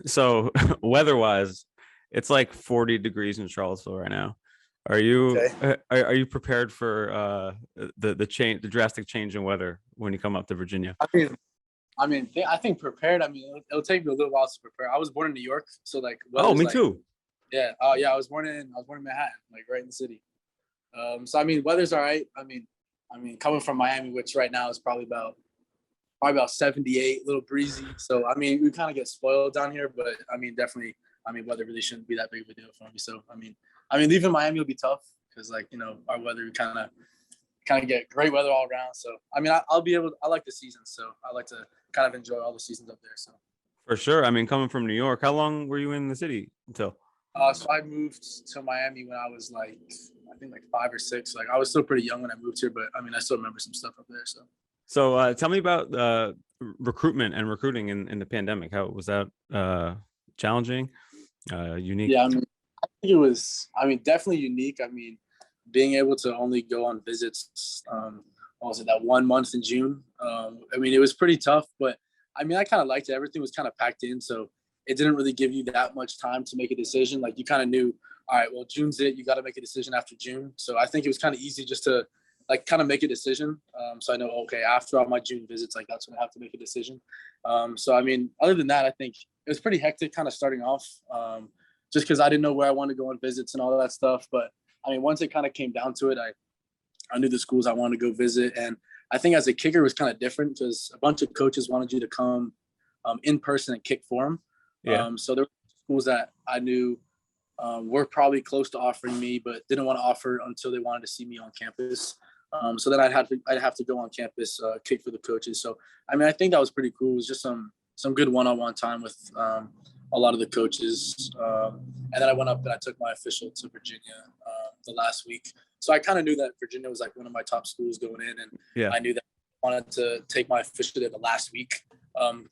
So weather-wise, it's like 40 degrees in Charlottesville right now. Are you Okay. are you prepared for the drastic change in weather when you come up to Virginia? I mean, I think prepared. I mean, it'll take me a little while to prepare. I was born in New York, so like Oh, weather's me like, too. yeah. Oh yeah, I was born in Manhattan, like right in the city. So I mean, weather's all right. I mean, coming from Miami, which right now is probably about 78, a little breezy. So I mean, we kind of get spoiled down here, but I mean, definitely, I mean, weather really shouldn't be that big of a deal for me. So I mean, leaving Miami will be tough because like our weather kind of get great weather all around. So I mean, I'll be able. I like the seasons, so I like to kind of enjoy all the seasons up there. So For sure. I mean, coming from New York, how long were you in the city until? so I moved to Miami when I was like I think like 5 or 6. Like I was still pretty young when I moved here, but I mean, I still remember some stuff up there. So So tell me about recruitment and recruiting in the pandemic. How was that challenging, unique? yeah, I mean, I think it was. I mean, definitely unique. I mean, being able to only go on visits. What was it, that 1 month in June? I mean, it was pretty tough, but I mean, I kind of liked it. Everything was kind of packed in, so it didn't really give you that much time to make a decision. Like you kind of knew, all right, well, June's it. You got to make a decision after June. So I think it was kind of easy just to like kind of make a decision. So I know, okay, after all my June visits, like that's when I have to make a decision. So I mean, other than that, I think it was pretty hectic, kind of starting off, just because I didn't know where I wanted to go on visits and all that stuff. But I mean, once it kind of came down to it, I knew the schools I wanted to go visit. And I think as a kicker, it was kind of different because a bunch of coaches wanted you to come in person and kick for them. Yeah. So there were schools that I knew were probably close to offering me, but didn't want to offer until they wanted to see me on campus. So then I'd have to go on campus, kick for the coaches. So I mean, I think that was pretty cool. It was just some good one-on-one time with a lot of the coaches. And then I went up and I took my official to Virginia the last week. So I kind of knew that Virginia was like one of my top schools going in, and Yeah. I knew that I wanted to take my official there the last week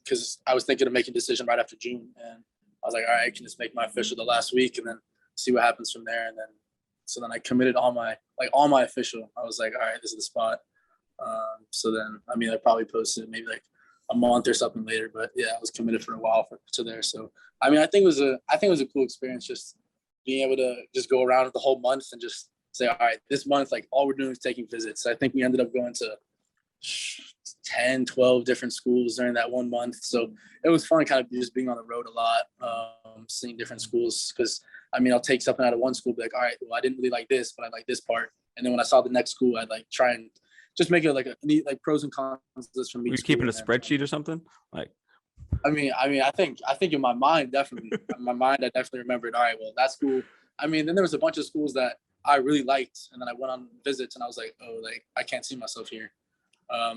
because I was thinking of making a decision right after June, and I was like, all right, I can just make my official the last week and then see what happens from there. And then so then I committed all my official. I was like, all right, this is the spot. So then I mean I probably posted maybe like a month or something later, but yeah, I was committed for a while to there. So I mean I think it was a cool experience just being able to just go around the whole month and just say, all right, this month like all we're doing is taking visits. I think we ended up going to 10, 12 different schools during that 1 month. So it was fun kind of just being on the road a lot, seeing different schools. Because I mean, I'll take something out of one school, be like, all right, well, I didn't really like this, but I like this part. And then when I saw the next school, I'd like try and just make it like a neat like pros and cons list from Were each you keeping school. a And then, spreadsheet or something? Like, I think in my mind, definitely, in my mind, I definitely remembered. All right, well, that school. I mean, then there was a bunch of schools that I really liked, and then I went on visits, and I was like, oh, like I can't see myself here.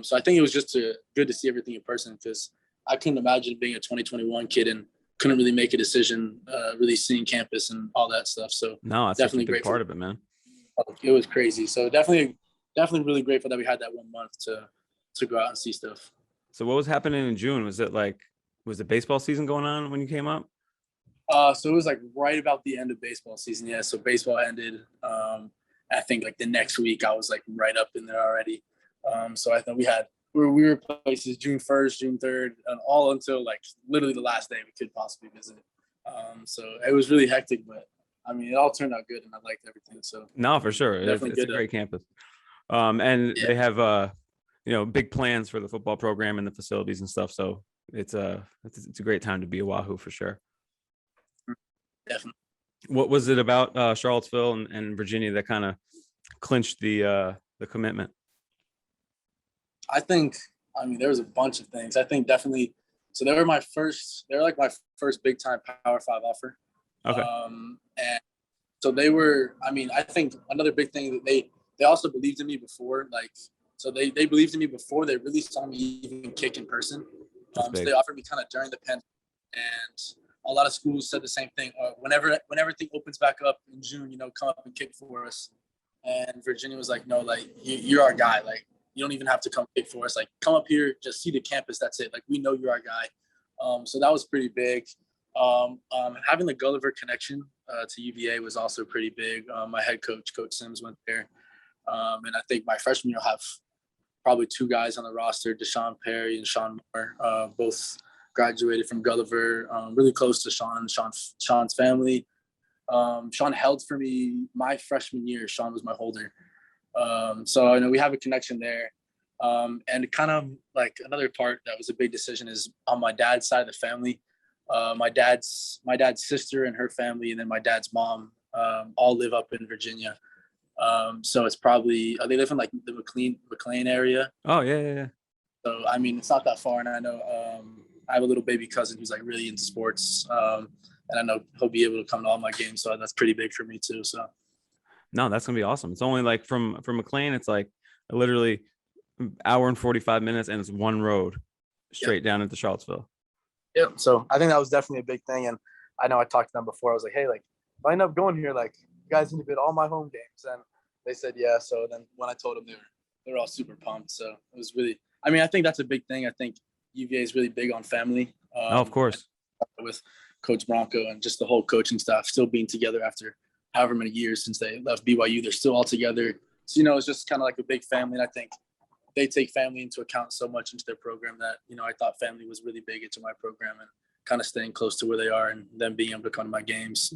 So I think it was just good to see everything in person because I couldn't imagine being a 2021 kid and couldn't really make a decision, really seeing campus and all that stuff. So no, that's such a definitely big grateful. part of it, man. It was crazy. So definitely really grateful that we had that 1 month to go out and see stuff. So what was happening in June? Was the baseball season going on when you came up? So it was like right about the end of baseball season. Yeah. So baseball ended. I think like the next week I was like right up in there already. So I think we were places June 1st, June 3rd, and all until like literally the last day we could possibly visit. So it was really hectic, but I mean it all turned out good and I liked everything. So No, for sure. definitely It's a good. great campus. And Yeah, they have big plans for the football program and the facilities and stuff. So it's a great time to be a Wahoo for sure. definitely. What was it about Charlottesville and Virginia that kind of clinched the commitment? I mean there was a bunch of things. I think definitely. So they were like my first big time Power Five offer. Okay. And so they were. I mean, I think another big thing that they also believed in me before. Like, so they believed in me before they really saw me even kick in person. That's So big. they offered me kind of during the pandemic, and a lot of schools said the same thing. When everything opens back up in June, come up and kick for us. And Virginia was like, no, like you're our guy. Like you don't even have to come kick for us. Like come up here, just see the campus. That's it. Like we know you're our guy. So that was pretty big. Having the Gulliver connection to UVA was also pretty big. My head coach, Coach Sims, went there, and I think my freshman year will have probably two guys on the roster, Deshaun Perry and Sean Moore, both graduated from Gulliver. Really close to Sean's family. Sean held for me my freshman year. Sean was my holder. So I know we have a connection there. And kind of like another part that was a big decision is on my dad's side of the family. My dad's sister and her family, and then my dad's mom, all live up in Virginia. So it's probably they live in like the McLean area. Oh yeah. So I mean, it's not that far, and I know I have a little baby cousin who's like really into sports, and I know he'll be able to come to all my games. So that's pretty big for me too. So no, that's gonna be awesome. It's only like from McLean, it's like literally hour and 45 minutes, and it's one road straight down into Charlottesville. Yeah, so I think that was definitely a big thing, and I know I talked to them before. I was like, hey, like if I end up going here, like you guys need to be at all my home games, and they said yeah. So then when I told them, they were all super pumped. So it was really, I mean, I think that's a big thing. I think UVA is really big on family. Oh, of course. With Coach Bronco and just the whole coaching staff still being together after however many years since they left BYU, they're still all together. So, it's just kind of like a big family. And I think they take family into account so much into their program that, I thought family was really big into my program, and kind of staying close to where they are and them being able to come to my games,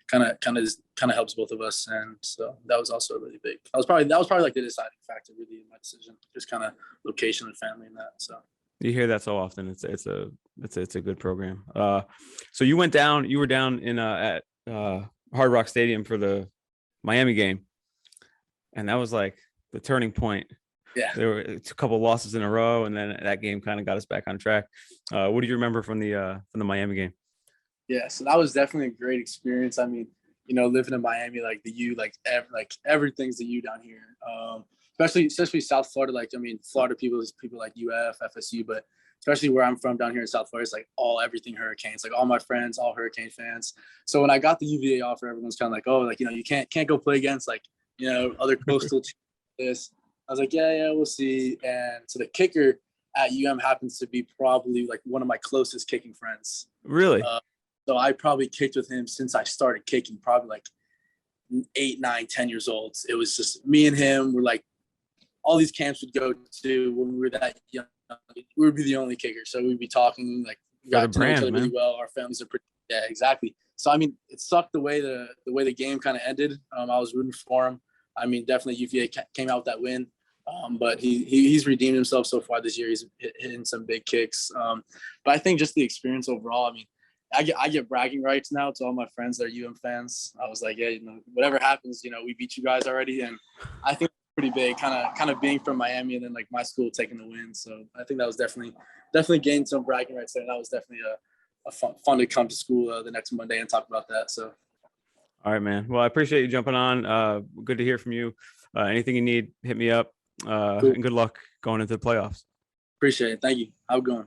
kind of helps both of us. And so that was also really big. That was probably like the deciding factor really in my decision, just kind of location and family and that. So you hear that so often. It's a good program. So you were down in at Hard Rock Stadium for the Miami game, and that was like the turning point. Yeah, there were a couple of losses in a row, and then that game kind of got us back on track. What do you remember from the Miami game? Yeah, so that was definitely a great experience. I mean, living in Miami, like the U, like everything's the U down here. Especially South Florida. Like, I mean, Florida people like UF, FSU, but especially where I'm from down here in South Florida, it's like everything Hurricanes. Like all my friends, all Hurricane fans. So when I got the UVA offer, everyone's kind of like, oh, like you can't go play against like other coastal teams. This. I was like, yeah, we'll see. And so the kicker at happens to be probably like one of my closest kicking friends. Really? So I probably kicked with him since I started kicking, probably like 8, 9, 10 years old. It was just me and him. We're like, all these camps would go to when we were that young. We would be the only kicker. So we'd be talking, like, we got to know each other really well. Our families are pretty, yeah, exactly. So, I mean, it sucked the way the game kind of ended. I was rooting for him. I mean, definitely UVA came out with that win. But he's redeemed himself so far this year. He's hitting some big kicks. But I think just the experience overall, I mean, I get bragging rights now to all my friends that are FANs. I was like, yeah, whatever happens, we beat you guys already. And I think it's pretty big, kind of being from Miami and then like my school taking the win. So I think that was definitely gained some bragging rights there. That was definitely a fun to come to school the next Monday and talk about that. So. All right, man. Well, I appreciate you jumping on. Good to hear from you. Anything you need, hit me up. Cool. And good luck going into the playoffs. Appreciate it. Thank you. How it going?